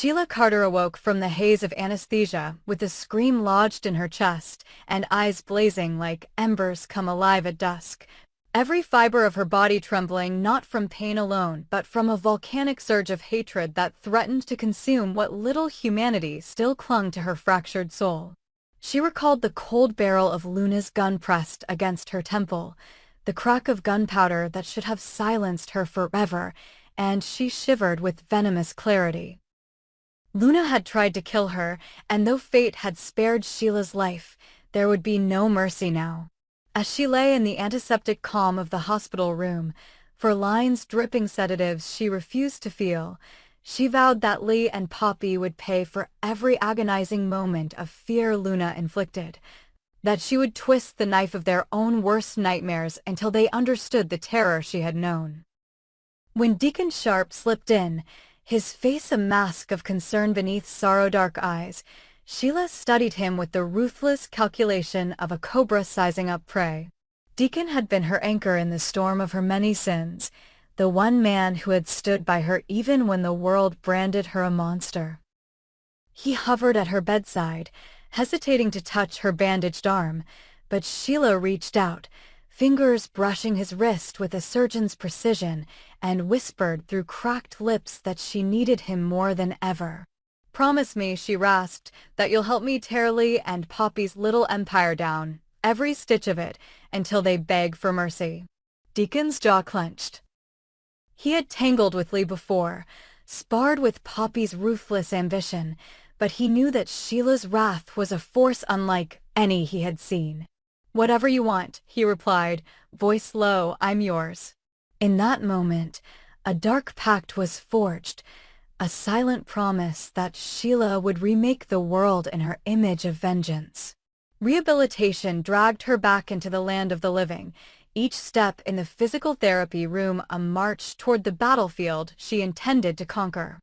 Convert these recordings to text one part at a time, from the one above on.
Sheila Carter awoke from the haze of anesthesia with a scream lodged in her chest and eyes blazing like embers come alive at dusk. Every fiber of her body trembling not from pain alone, but from a volcanic surge of hatred that threatened to consume what little humanity still clung to her fractured soul. She recalled the cold barrel of Luna's gun pressed against her temple, the crack of gunpowder that should have silenced her forever, and she shivered with venomous clarity. Luna had tried to kill her, and though fate had spared Sheila's life, there would be no mercy now. As she lay in the antiseptic calm of the hospital room, for lines dripping sedatives she refused to feel, she vowed that Lee and Poppy would pay for every agonizing moment of fear Luna inflicted, that she would twist the knife of their own worst nightmares until they understood the terror she had known. When Deacon Sharp slipped in, his face a mask of concern beneath sorrow-dark eyes, Sheila studied him with the ruthless calculation of a cobra sizing up prey. Deacon had been her anchor in the storm of her many sins, the one man who had stood by her even when the world branded her a monster. He hovered at her bedside, hesitating to touch her bandaged arm, but Sheila reached out, fingers brushing his wrist with a surgeon's precision, and whispered through cracked lips that she needed him more than ever. "Promise me," she rasped, "that you'll help me tear Lee and Poppy's little empire down, every stitch of it, until they beg for mercy." Deacon's jaw clenched. He had tangled with Lee before, sparred with Poppy's ruthless ambition, but he knew that Sheila's wrath was a force unlike any he had seen. "Whatever you want," he replied, voice low, "I'm yours." In that moment, a dark pact was forged, a silent promise that Sheila would remake the world in her image of vengeance. Rehabilitation dragged her back into the land of the living, each step in the physical therapy room a march toward the battlefield she intended to conquer.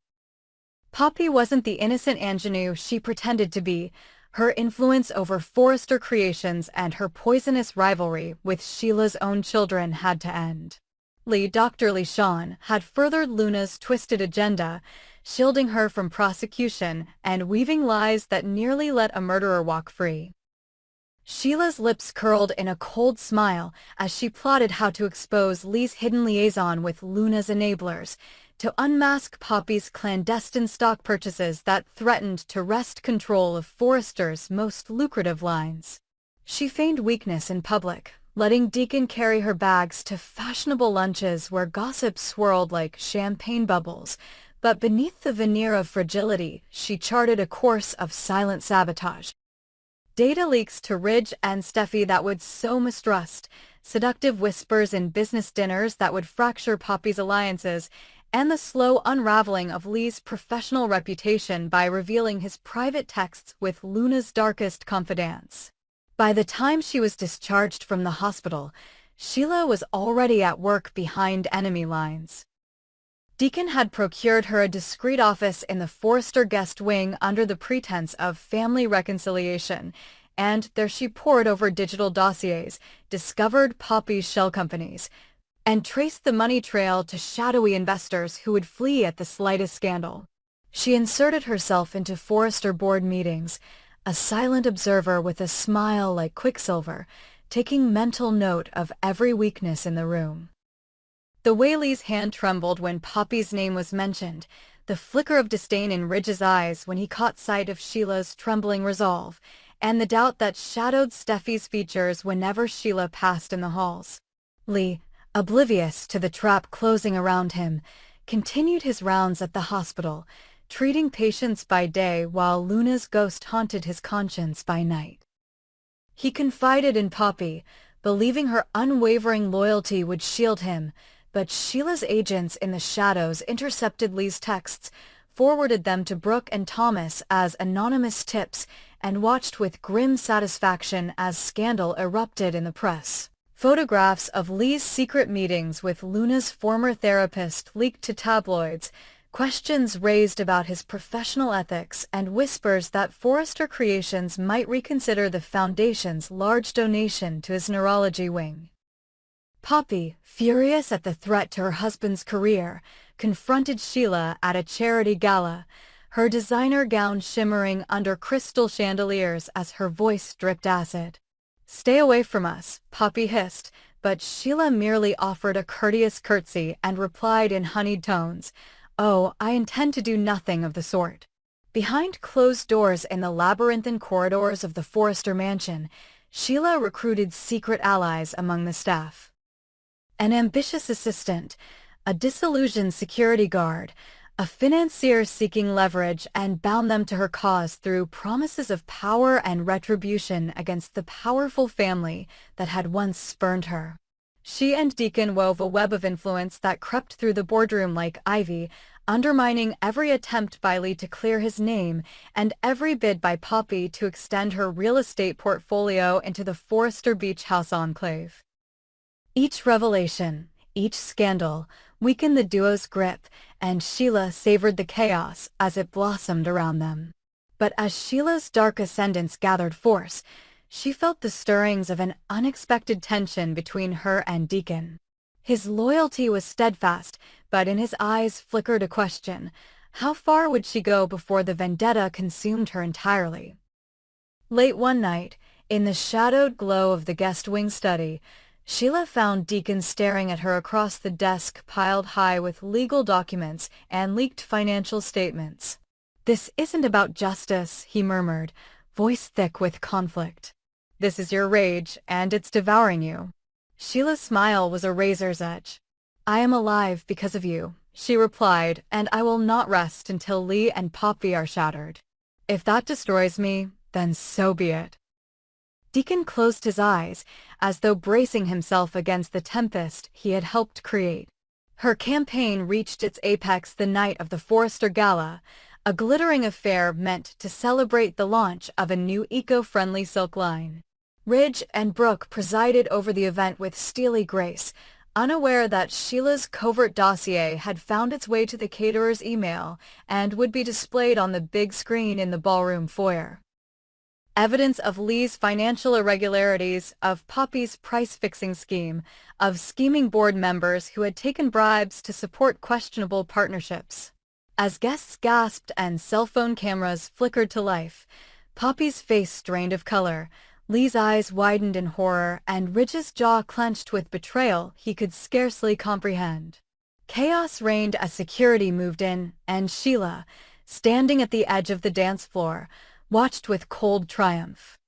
Poppy wasn't the innocent ingenue she pretended to be. Her influence over Forrester Creations and her poisonous rivalry with Sheila's own children had to end. Dr. LeSean had furthered Luna's twisted agenda, shielding her from prosecution and weaving lies that nearly let a murderer walk free. Sheila's lips curled in a cold smile as she plotted how to expose Lee's hidden liaison with Luna's enablers, to unmask Poppy's clandestine stock purchases that threatened to wrest control of Forrester's most lucrative lines. She feigned weakness in public, letting Deacon carry her bags to fashionable lunches where gossip swirled like champagne bubbles, but beneath the veneer of fragility, she charted a course of silent sabotage. Data leaks to Ridge and Steffi that would sow mistrust, seductive whispers in business dinners that would fracture Poppy's alliances, and the slow unraveling of Lee's professional reputation by revealing his private texts with Luna's darkest confidants. By the time she was discharged from the hospital, Sheila was already at work behind enemy lines. Deacon had procured her a discreet office in the Forrester guest wing under the pretense of family reconciliation, and there she pored over digital dossiers, discovered Poppy's shell companies, and traced the money trail to shadowy investors who would flee at the slightest scandal. She inserted herself into Forrester board meetings, a silent observer with a smile like quicksilver, taking mental note of every weakness in the room. The way Lee's hand trembled when Poppy's name was mentioned, the flicker of disdain in Ridge's eyes when he caught sight of Sheila's trembling resolve, and the doubt that shadowed Steffi's features whenever Sheila passed in the halls. Lee, oblivious to the trap closing around him, continued his rounds at the hospital, treating patients by day while Luna's ghost haunted his conscience by night. He confided in Poppy, believing her unwavering loyalty would shield him, but Sheila's agents in the shadows intercepted Lee's texts, forwarded them to Brooke and Thomas as anonymous tips, and watched with grim satisfaction as scandal erupted in the press. Photographs of Lee's secret meetings with Luna's former therapist leaked to tabloids, questions raised about his professional ethics, and whispers that Forrester Creations might reconsider the Foundation's large donation to his neurology wing. Poppy, furious at the threat to her husband's career, confronted Sheila at a charity gala, her designer gown shimmering under crystal chandeliers as her voice dripped acid. "Stay away from us," Poppy hissed, but Sheila merely offered a courteous curtsy and replied in honeyed tones, "Oh, I intend to do nothing of the sort." Behind closed doors in the labyrinthine corridors of the Forrester mansion, Sheila recruited secret allies among the staff. An ambitious assistant, a disillusioned security guard, a financier seeking leverage, and bound them to her cause through promises of power and retribution against the powerful family that had once spurned her. She and Deacon wove a web of influence that crept through the boardroom like ivy, undermining every attempt by Lee to clear his name and every bid by Poppy to extend her real estate portfolio into the Forrester Beach House enclave. Each revelation, each scandal, weakened the duo's grip, and Sheila savored the chaos as it blossomed around them. But as Sheila's dark ascendance gathered force, she felt the stirrings of an unexpected tension between her and Deacon. His loyalty was steadfast, but in his eyes flickered a question. How far would she go before the vendetta consumed her entirely? Late one night, in the shadowed glow of the guest wing study, Sheila found Deacon staring at her across the desk piled high with legal documents and leaked financial statements. "This isn't about justice," he murmured, voice thick with conflict. "This is your rage, and it's devouring you." Sheila's smile was a razor's edge. "I am alive because of you," she replied, "and I will not rest until Lee and Poppy are shattered. If that destroys me, then so be it." Deacon closed his eyes, as though bracing himself against the tempest he had helped create. Her campaign reached its apex the night of the Forrester Gala, a glittering affair meant to celebrate the launch of a new eco-friendly silk line. Ridge and Brooke presided over the event with steely grace, unaware that Sheila's covert dossier had found its way to the caterer's email and would be displayed on the big screen in the ballroom foyer. Evidence of Lee's financial irregularities, of Poppy's price-fixing scheme, of scheming board members who had taken bribes to support questionable partnerships. As guests gasped and cell phone cameras flickered to life, Poppy's face strained of color, Lee's eyes widened in horror, and Ridge's jaw clenched with betrayal he could scarcely comprehend. Chaos reigned as security moved in, and Sheila, standing at the edge of the dance floor, watched with cold triumph.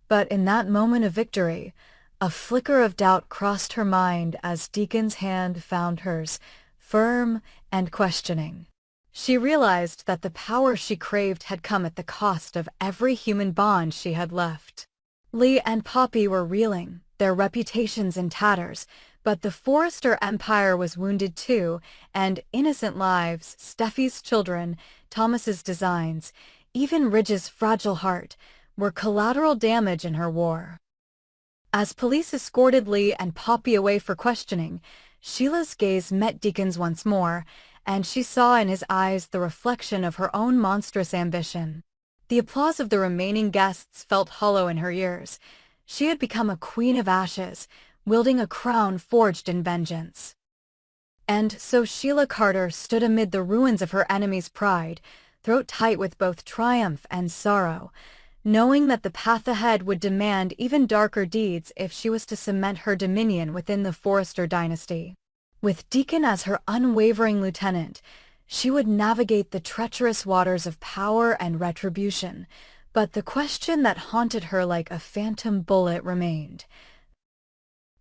But in that moment of victory, a flicker of doubt crossed her mind as Deacon's hand found hers, firm and questioning. She realized that the power she craved had come at the cost of every human bond she had left. Lee and Poppy were reeling, their reputations in tatters, but the Forrester empire was wounded too, and innocent lives, Steffi's children, Thomas's designs, even Ridge's fragile heart, were collateral damage in her war. As police escorted Lee and Poppy away for questioning, Sheila's gaze met Deacon's once more, and she saw in his eyes the reflection of her own monstrous ambition. The applause of the remaining guests felt hollow in her ears. She had become a queen of ashes, wielding a crown forged in vengeance. And so Sheila Carter stood amid the ruins of her enemy's pride, throat tight with both triumph and sorrow, knowing that the path ahead would demand even darker deeds if she was to cement her dominion within the Forrester dynasty. With Deacon as her unwavering lieutenant, she would navigate the treacherous waters of power and retribution, but the question that haunted her like a phantom bullet remained.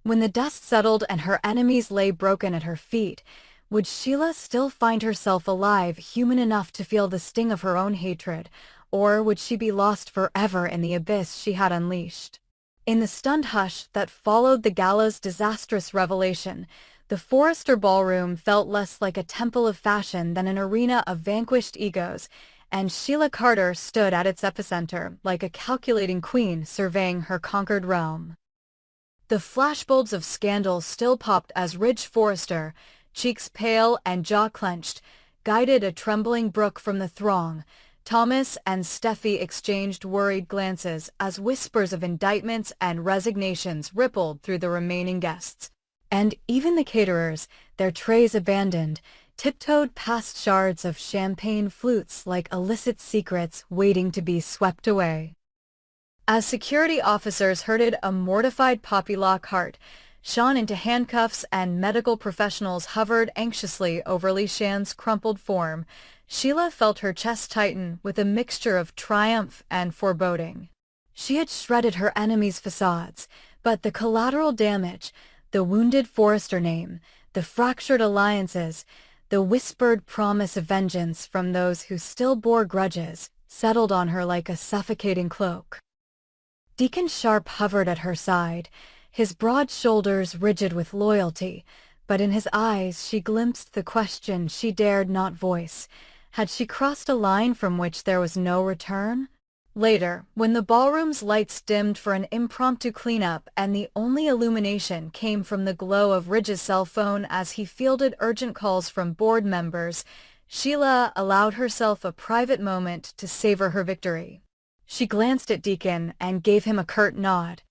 When the dust settled and her enemies lay broken at her feet, would Sheila still find herself alive, human enough to feel the sting of her own hatred, or would she be lost forever in the abyss she had unleashed? In the stunned hush that followed the gala's disastrous revelation, the Forrester ballroom felt less like a temple of fashion than an arena of vanquished egos, and Sheila Carter stood at its epicenter like a calculating queen surveying her conquered realm. The flashbulbs of scandal still popped as Ridge Forrester, cheeks pale and jaw clenched, guided a trembling Brooke from the throng. Thomas and Steffi exchanged worried glances as whispers of indictments and resignations rippled through the remaining guests. And even the caterers, their trays abandoned, tiptoed past shards of champagne flutes like illicit secrets waiting to be swept away. As security officers herded a mortified Poppy Lockhart, shot into handcuffs, and medical professionals hovered anxiously over Li Shan's crumpled form, Sheila felt her chest tighten with a mixture of triumph and foreboding. She had shredded her enemies' facades, but the collateral damage, the wounded Forrester name, the fractured alliances, the whispered promise of vengeance from those who still bore grudges, settled on her like a suffocating cloak. Deacon Sharp hovered at her side, his broad shoulders rigid with loyalty, but in his eyes she glimpsed the question she dared not voice. Had she crossed a line from which there was no return? Later, when the ballroom's lights dimmed for an impromptu cleanup and the only illumination came from the glow of Ridge's cell phone as he fielded urgent calls from board members, Sheila allowed herself a private moment to savor her victory. She glanced at Deacon and gave him a curt nod.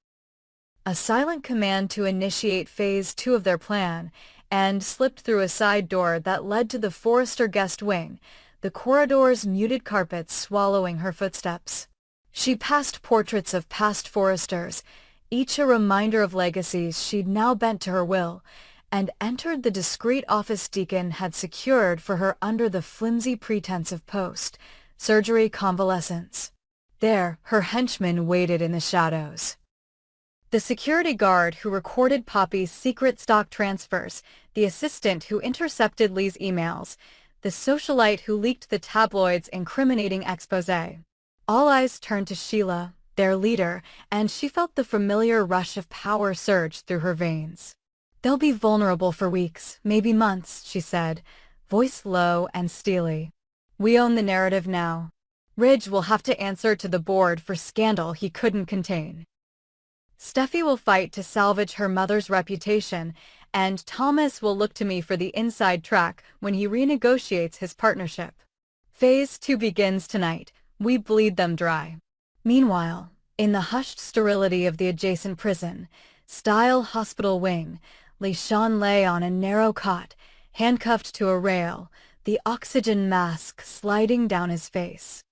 A silent command to initiate Phase 2 of their plan, and slipped through a side door that led to the Forrester guest wing, the corridor's muted carpets swallowing her footsteps. She passed portraits of past Forresters, each a reminder of legacies she'd now bent to her will, and entered the discreet office Deacon had secured for her under the flimsy pretense of post-surgery convalescence. There, her henchmen waited in the shadows. The security guard who recorded Poppy's secret stock transfers, the assistant who intercepted Lee's emails, the socialite who leaked the tabloid's incriminating exposé. All eyes turned to Sheila, their leader, and she felt the familiar rush of power surge through her veins. "They'll be vulnerable for weeks, maybe months," she said, voice low and steely. "We own the narrative now. Ridge will have to answer to the board for scandal he couldn't contain. Steffi will fight to salvage her mother's reputation, and Thomas will look to me for the inside track when he renegotiates his partnership. Phase 2 begins tonight. We bleed them dry." Meanwhile, in the hushed sterility of the adjacent prison, style hospital wing, Li Shan lay on a narrow cot, handcuffed to a rail, the oxygen mask sliding down his face.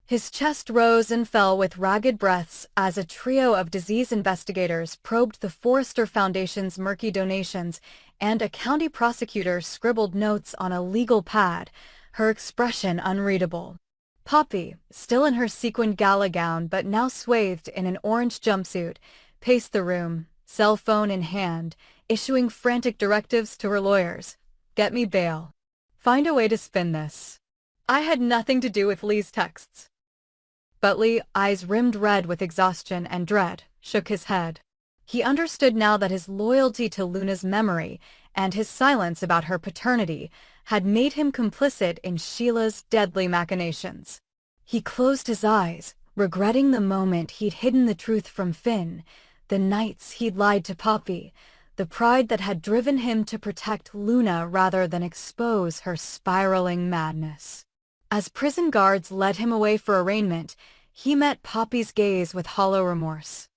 His chest rose and fell with ragged breaths as a trio of disease investigators probed the Forrester Foundation's murky donations, and a county prosecutor scribbled notes on a legal pad, her expression unreadable. Poppy, still in her sequined gala gown but now swathed in an orange jumpsuit, paced the room, cell phone in hand, issuing frantic directives to her lawyers. "Get me bail. Find a way to spin this. I had nothing to do with Lee's texts." But Lee, eyes rimmed red with exhaustion and dread, shook his head. He understood now that his loyalty to Luna's memory and his silence about her paternity had made him complicit in Sheila's deadly machinations. He closed his eyes, regretting the moment he'd hidden the truth from Finn, the nights he'd lied to Poppy, the pride that had driven him to protect Luna rather than expose her spiraling madness. As prison guards led him away for arraignment, he met Poppy's gaze with hollow remorse.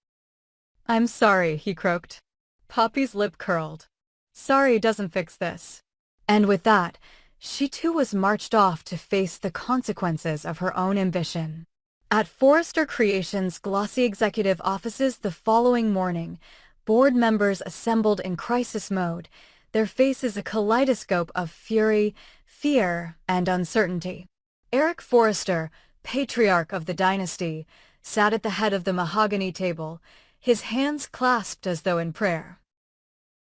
"I'm sorry," he croaked. Poppy's lip curled. "Sorry doesn't fix this." And with that, she too was marched off to face the consequences of her own ambition. At Forrester Creations' glossy executive offices the following morning, board members assembled in crisis mode, their faces a kaleidoscope of fury, fear, and uncertainty. Eric Forrester, patriarch of the dynasty, sat at the head of the mahogany table, his hands clasped as though in prayer.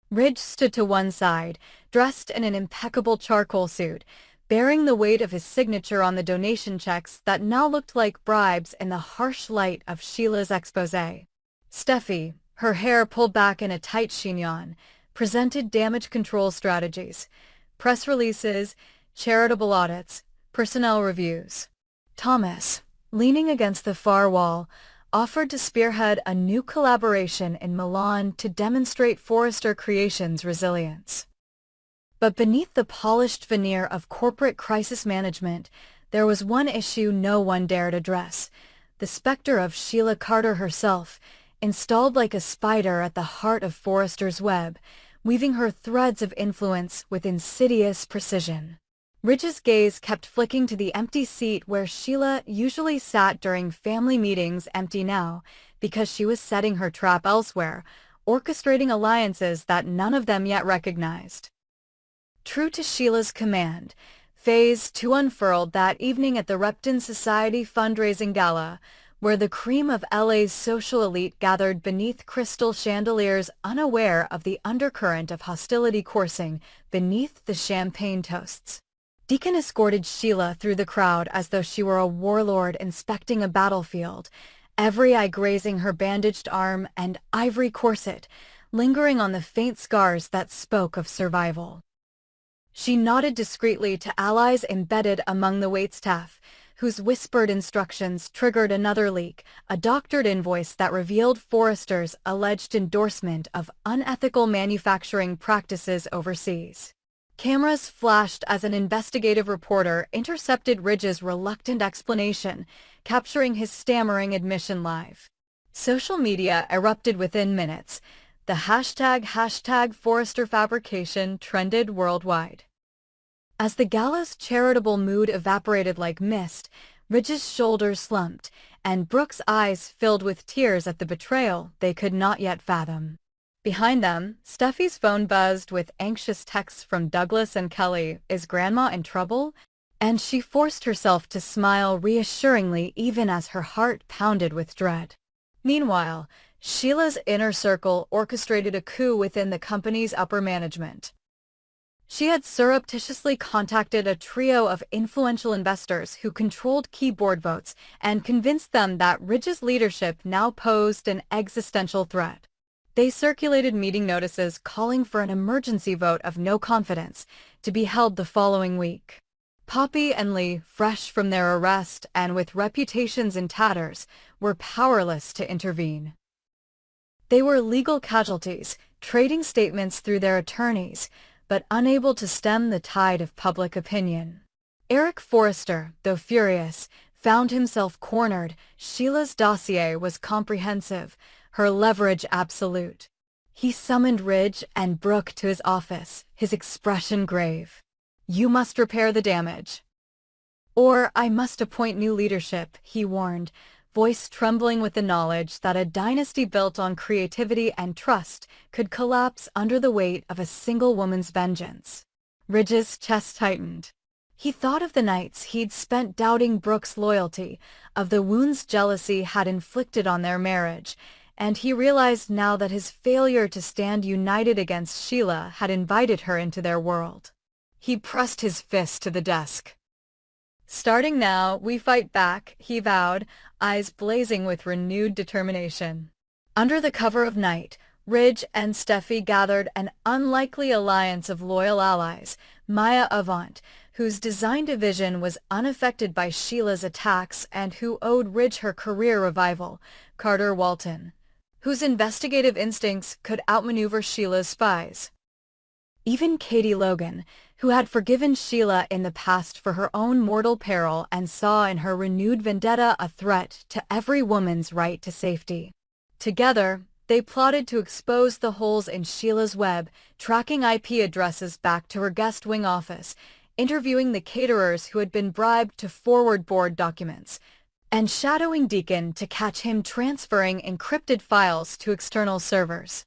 Ridge stood to one side, dressed in an impeccable charcoal suit, bearing the weight of his signature on the donation checks that now looked like bribes in the harsh light of Sheila's exposé. Steffi, her hair pulled back in a tight chignon, presented damage control strategies, press releases, charitable audits, personnel reviews. Thomas, leaning against the far wall, offered to spearhead a new collaboration in Milan to demonstrate Forrester Creations' resilience. But beneath the polished veneer of corporate crisis management, there was one issue no one dared address: the specter of Sheila Carter herself, installed like a spider at the heart of Forrester's web, weaving her threads of influence with insidious precision. Ridge's gaze kept flicking to the empty seat where Sheila usually sat during family meetings, empty now, because she was setting her trap elsewhere, orchestrating alliances that none of them yet recognized. True to Sheila's command, Phase 2 unfurled that evening at the Repton Society fundraising gala, where the cream of LA's social elite gathered beneath crystal chandeliers, unaware of the undercurrent of hostility coursing beneath the champagne toasts. Deacon escorted Sheila through the crowd as though she were a warlord inspecting a battlefield, every eye grazing her bandaged arm and ivory corset, lingering on the faint scars that spoke of survival. She nodded discreetly to allies embedded among the waitstaff, whose whispered instructions triggered another leak, a doctored invoice that revealed Forrester's alleged endorsement of unethical manufacturing practices overseas. Cameras flashed as an investigative reporter intercepted Ridge's reluctant explanation, capturing his stammering admission live. Social media erupted within minutes. The hashtag Forrester Fabrication trended worldwide. As the gala's charitable mood evaporated like mist, Ridge's shoulders slumped, and Brooke's eyes filled with tears at the betrayal they could not yet fathom. Behind them, Steffi's phone buzzed with anxious texts from Douglas and Kelly. Is Grandma in trouble? And she forced herself to smile reassuringly even as her heart pounded with dread. Meanwhile, Sheila's inner circle orchestrated a coup within the company's upper management. She had surreptitiously contacted a trio of influential investors who controlled key board votes and convinced them that Ridge's leadership now posed an existential threat. They circulated meeting notices calling for an emergency vote of no confidence to be held the following week. Poppy and Lee, fresh from their arrest and with reputations in tatters, were powerless to intervene. They were legal casualties, trading statements through their attorneys, but unable to stem the tide of public opinion. Eric Forrester, though furious, found himself cornered. Sheila's dossier was comprehensive, her leverage absolute. He summoned Ridge and Brooke to his office, his expression grave. "You must repair the damage. Or I must appoint new leadership," he warned, voice trembling with the knowledge that a dynasty built on creativity and trust could collapse under the weight of a single woman's vengeance. Ridge's chest tightened. He thought of the nights he'd spent doubting Brooke's loyalty, of the wounds jealousy had inflicted on their marriage, and he realized now that his failure to stand united against Sheila had invited her into their world. He pressed his fist to the desk. "Starting now, we fight back," he vowed, eyes blazing with renewed determination. Under the cover of night, Ridge and Steffi gathered an unlikely alliance of loyal allies, Maya Avant, whose design division was unaffected by Sheila's attacks and who owed Ridge her career revival, Carter Walton, whose investigative instincts could outmaneuver Sheila's spies. Even Katie Logan, who had forgiven Sheila in the past for her own mortal peril and saw in her renewed vendetta a threat to every woman's right to safety. Together, they plotted to expose the holes in Sheila's web, tracking IP addresses back to her guest wing office, interviewing the caterers who had been bribed to forward board documents, and shadowing Deacon to catch him transferring encrypted files to external servers.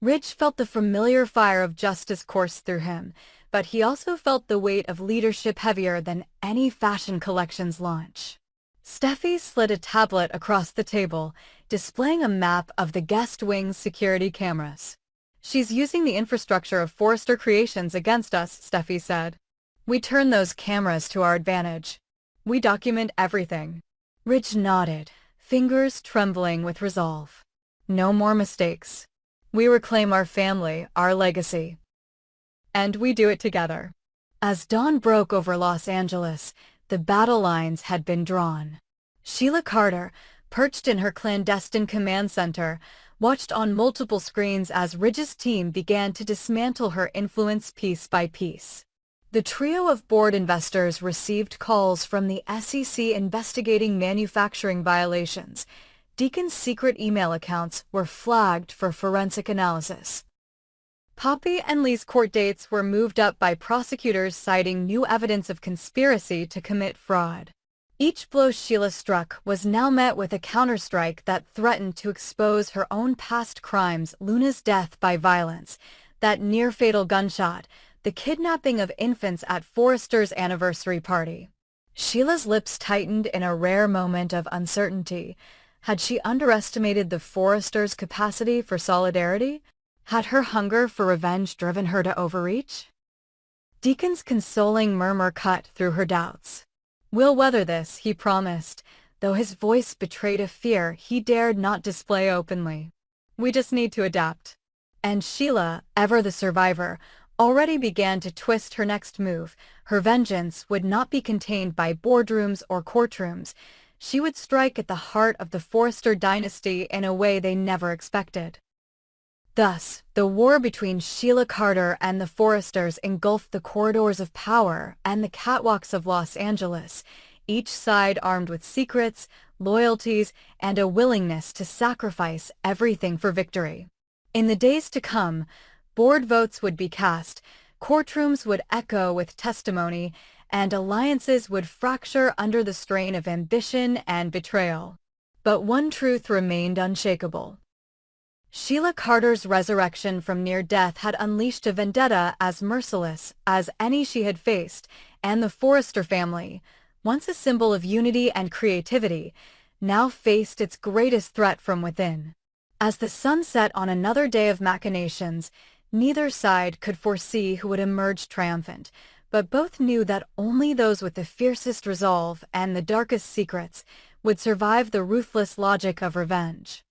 Ridge felt the familiar fire of justice course through him, but he also felt the weight of leadership heavier than any fashion collection's launch. Steffi slid a tablet across the table, displaying a map of the guest wing's security cameras. "She's using the infrastructure of Forrester Creations against us," Steffi said. "We turn those cameras to our advantage. We document everything." Ridge nodded, fingers trembling with resolve. "No more mistakes. We reclaim our family, our legacy. And we do it together." As dawn broke over Los Angeles, the battle lines had been drawn. Sheila Carter, perched in her clandestine command center, watched on multiple screens as Ridge's team began to dismantle her influence piece by piece. The trio of board investors received calls from the SEC investigating manufacturing violations. Deacon's secret email accounts were flagged for forensic analysis. Poppy and Lee's court dates were moved up by prosecutors citing new evidence of conspiracy to commit fraud. Each blow Sheila struck was now met with a counterstrike that threatened to expose her own past crimes: Luna's death by violence, that near-fatal gunshot, the kidnapping of infants at Forrester's anniversary party. Sheila's lips tightened in a rare moment of uncertainty. Had she underestimated the Forresters' capacity for solidarity? Had her hunger for revenge driven her to overreach? Deacon's consoling murmur cut through her doubts. "We'll weather this," he promised, though his voice betrayed a fear he dared not display openly. "We just need to adapt." And Sheila, ever the survivor, already began to twist her next move. Her vengeance would not be contained by boardrooms or courtrooms. She would strike at the heart of the Forrester dynasty in a way they never expected. Thus, the war between Sheila Carter and the Forresters engulfed the corridors of power and the catwalks of Los Angeles, each side armed with secrets, loyalties, and a willingness to sacrifice everything for victory. In the days to come, board votes would be cast, courtrooms would echo with testimony, and alliances would fracture under the strain of ambition and betrayal. But one truth remained unshakable. Sheila Carter's resurrection from near death had unleashed a vendetta as merciless as any she had faced, and the Forrester family, once a symbol of unity and creativity, now faced its greatest threat from within. As the sun set on another day of machinations, neither side could foresee who would emerge triumphant, but both knew that only those with the fiercest resolve and the darkest secrets would survive the ruthless logic of revenge.